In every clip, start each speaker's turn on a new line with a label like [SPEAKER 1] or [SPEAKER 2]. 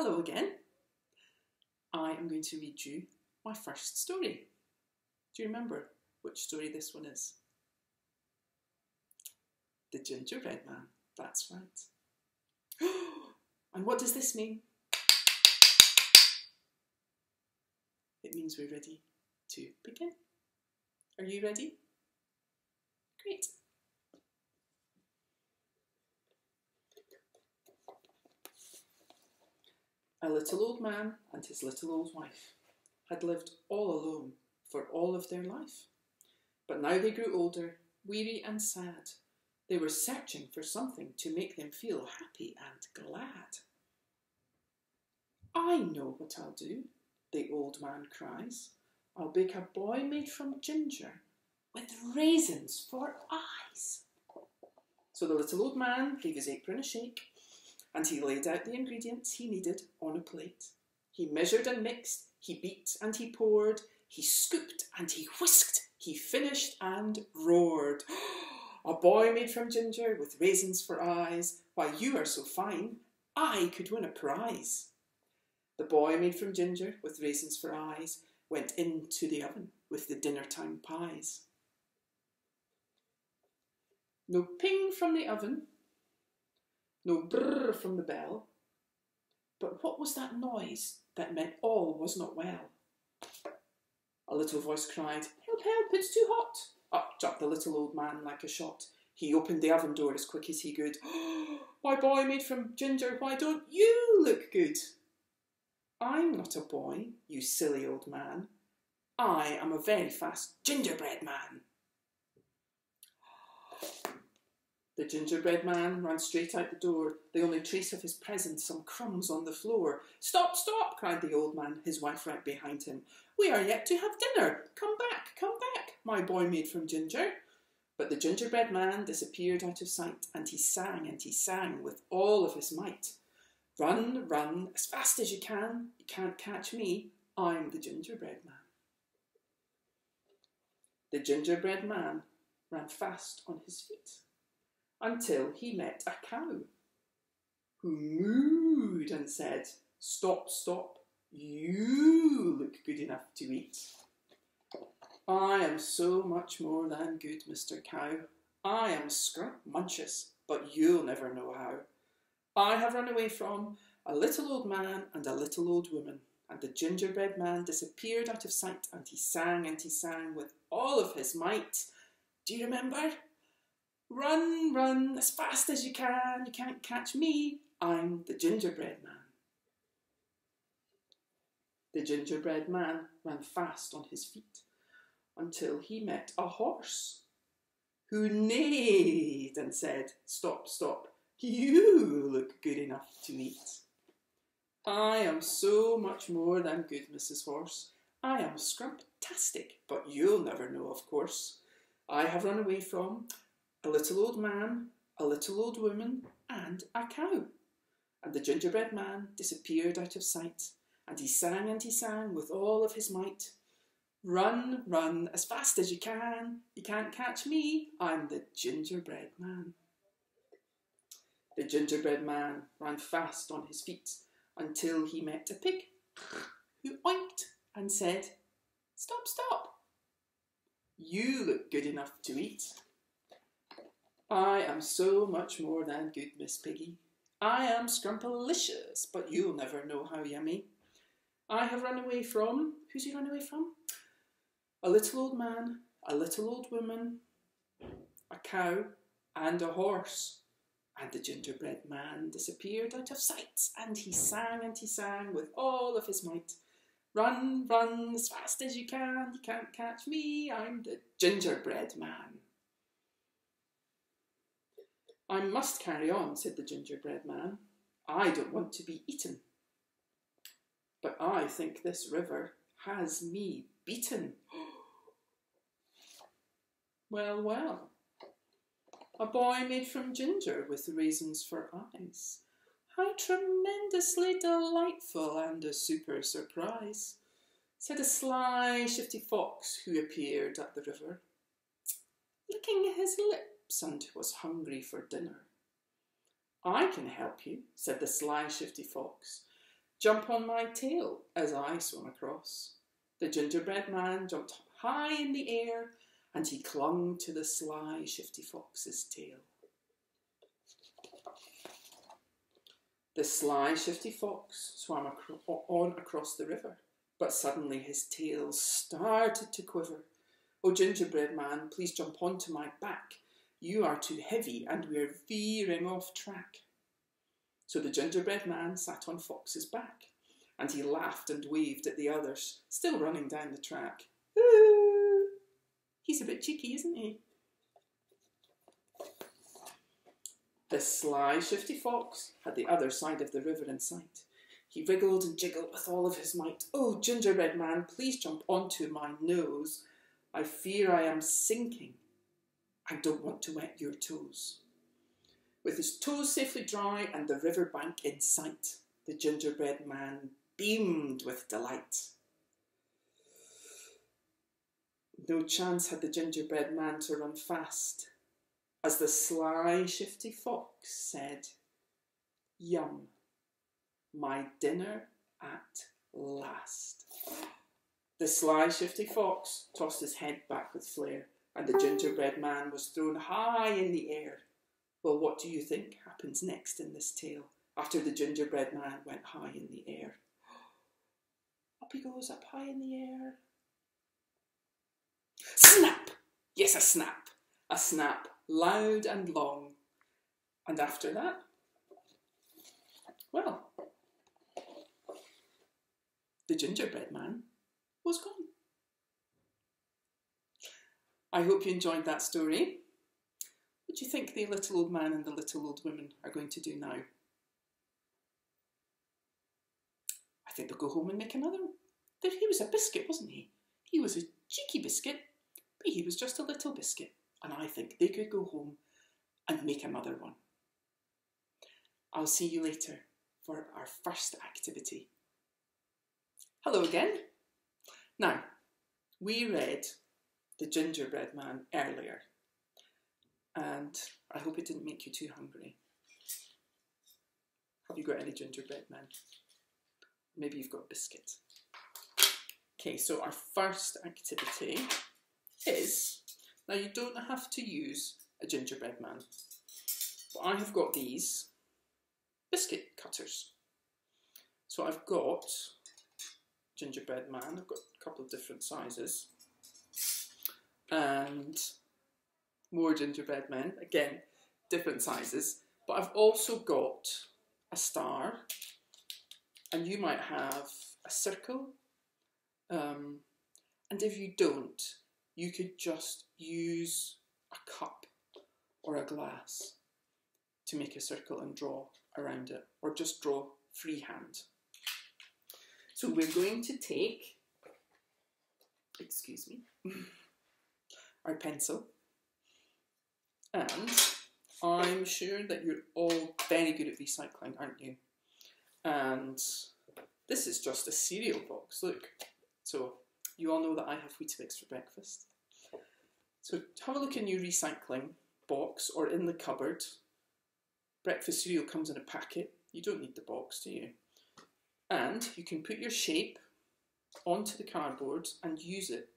[SPEAKER 1] Hello again. I am going to read you my first story. Do you remember which story this one is? The Gingerbread Man, that's right. And what does this mean? It means we're ready to begin. Are you ready? Great. A little old man and his little old wife had lived all alone for all of their life. But now they grew older, weary and sad. They were searching for something to make them feel happy and glad. I know what I'll do, the old man cries. I'll bake a boy made from ginger with raisins for eyes. So the little old man gave his apron a shake, and he laid out the ingredients he needed on a plate. He measured and mixed, he beat and he poured, he scooped and he whisked, he finished and roared. A boy made from ginger with raisins for eyes. Why, you are so fine, I could win a prize. The boy made from ginger with raisins for eyes went into the oven with the dinner time pies. No ping from the oven, no brrr from the bell. But what was that noise that meant all was not well? A little voice cried, "Help, help, it's too hot." Up jumped the little old man like a shot. He opened the oven door as quick as he could. "Why, boy made from ginger, why don't you look good?" "I'm not a boy, you silly old man. I am a very fast gingerbread man." The gingerbread man ran straight out the door, the only trace of his presence some crumbs on the floor. "Stop, stop," cried the old man, his wife right behind him. "We are yet to have dinner. Come back, my boy made from ginger." But the gingerbread man disappeared out of sight, and he sang with all of his might. "Run, run, as fast as you can't catch me, I'm the gingerbread man." The gingerbread man ran fast on his feet, until he met a cow, who mooed and said, "Stop, stop, you look good enough to eat." "I am so much more than good, Mr. Cow. I am scrumptious, but you'll never know how. I have run away from a little old man and a little old woman." And the gingerbread man disappeared out of sight, and he sang with all of his might. Do you remember? "Run, run, as fast as you can't catch me, I'm the gingerbread man." The gingerbread man ran fast on his feet until he met a horse, who neighed and said, "Stop, stop, you look good enough to eat." "I am so much more than good, Mrs. Horse. I am scrumptastic, but you'll never know, of course. I have run away from a little old man, a little old woman, and a cow." And the gingerbread man disappeared out of sight, and he sang with all of his might. "Run, run, as fast as you can't catch me, I'm the gingerbread man." The gingerbread man ran fast on his feet until he met a pig, who oinked and said, "Stop, stop, you look good enough to eat." "I am so much more than good, Miss Piggy. I am scrumpalicious, but you'll never know how yummy. I have run away from," who's he run away from? "A little old man, a little old woman, a cow, and a horse." And the gingerbread man disappeared out of sight, and he sang with all of his might. "Run, run, as fast as you can't catch me, I'm the gingerbread man." "I must carry on," said the gingerbread man. "I don't want to be eaten. But I think this river has me beaten." Well, well. A boy made from ginger with raisins for eyes. How tremendously delightful and a super surprise, said a sly, shifty fox who appeared at the river, licking his lips and was hungry for dinner. "I can help you," said the sly, shifty fox. jump on my tail as I swam across. The gingerbread man jumped high in the air and he clung to the sly shifty fox's tail. The sly shifty fox swam on across the river, but suddenly his tail started to quiver. "Oh, gingerbread man, please jump onto my back. You are too heavy and we're veering off track." So the gingerbread man sat on Fox's back and he laughed and waved at the others, still running down the track. Ooh! He's a bit cheeky, isn't he? The sly shifty fox had the other side of the river in sight. He wriggled and jiggled with all of his might. "Oh, gingerbread man, please jump onto my nose. I fear I am sinking. I don't want to wet your toes." With his toes safely dry and the river bank in sight, the gingerbread man beamed with delight. No chance had the gingerbread man to run fast, as the sly shifty fox said, "Yum, my dinner at last." The sly shifty fox tossed his head back with flair, and the gingerbread man was thrown high in the air. Well, what do you think happens next in this tale after the gingerbread man went high in the air? Up he goes, up high in the air. Snap! Yes, a snap. A snap, loud and long. And after that, well, the gingerbread man was gone. I hope you enjoyed that story. What do you think the little old man and the little old woman are going to do now? I think they'll go home and make another one. He was a biscuit, wasn't he? He was a cheeky biscuit, but he was just a little biscuit. And I think they could go home and make another one. I'll see you later for our first activity. Hello again. Now, we read The Gingerbread Man earlier, and I hope it didn't make you too hungry. Have you got any gingerbread men? Maybe you've got a biscuit. Okay, so our first activity is, now you don't have to use a gingerbread man, but I have got these biscuit cutters. So I've got gingerbread man, I've got a couple of different sizes, and more gingerbread men, again, different sizes, but I've also got a star, and you might have a circle, and if you don't, you could just use a cup or a glass to make a circle and draw around it, or just draw freehand. So we're going to take, excuse me, our pencil, and I'm sure that you're all very good at recycling, aren't you? And this is just a cereal box, look. So you all know that I have Weetabix for breakfast. So have a look in your recycling box or in the cupboard. Breakfast cereal comes in a packet. You don't need the box, do you? And you can put your shape onto the cardboard and use it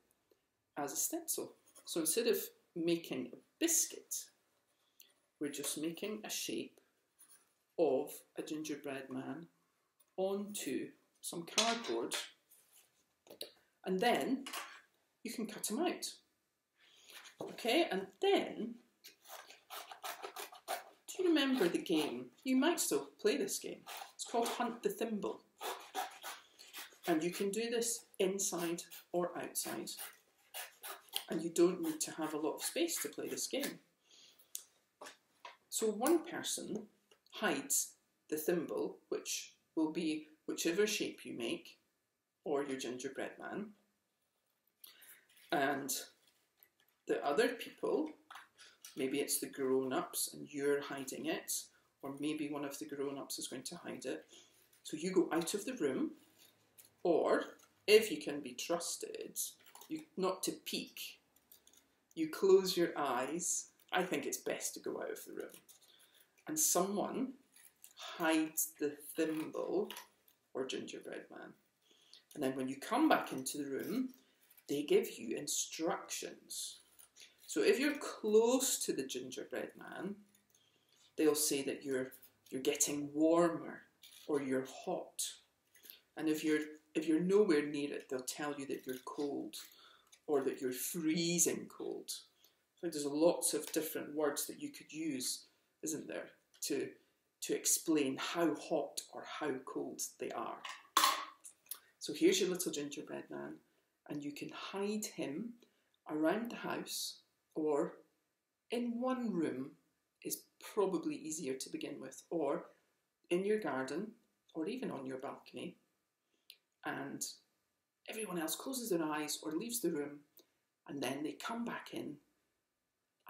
[SPEAKER 1] as a stencil. So instead of making a biscuit, we're just making a shape of a gingerbread man onto some cardboard, and then you can cut them out. Okay, and then, do you remember the game? You might still play this game. It's called Hunt the Thimble. And you can do this inside or outside. And you don't need to have a lot of space to play this game. So one person hides the thimble, which will be whichever shape you make, or your gingerbread man. And the other people, maybe it's the grown-ups and you're hiding it, or maybe one of the grown-ups is going to hide it. So you go out of the room, or if you can be trusted, you not to peek, you close your eyes. I think it's best to go out of the room. And someone hides the thimble or gingerbread man. And then when you come back into the room, they give you instructions. So if you're close to the gingerbread man, they'll say that you're getting warmer or you're hot. And if you're nowhere near it, they'll tell you that you're cold or that you're freezing cold. So there's lots of different words that you could use, isn't there, to explain how hot or how cold they are. So here's your little gingerbread man, and you can hide him around the house, or in one room is probably easier to begin with, or in your garden, or even on your balcony, and everyone else closes their eyes or leaves the room, and then they come back in,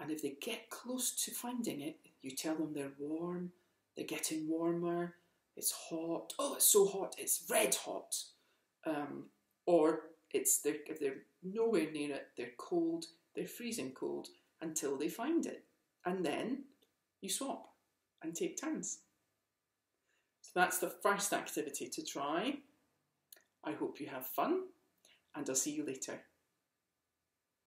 [SPEAKER 1] and if they get close to finding it, you tell them they're warm, they're getting warmer, it's hot, oh it's so hot, it's red hot, or if they're nowhere near it, they're cold, they're freezing cold, until they find it, and then you swap and take turns. So that's the first activity to try. I hope you have fun, and I'll see you later.